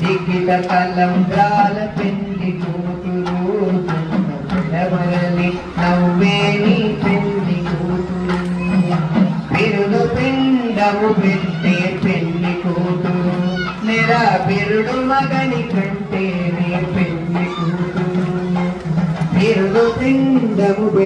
లిఖిత తలంబ్రాల పెళ్లి కూతురు ఎవరని నవ్వేని పెళ్లి కూతురు బిరుదు పిండము పెట్టే పెళ్లి కూతురు నెరా బిరుడు మగని కంటే పెళ్లి కూతురు బిరుదు పిండము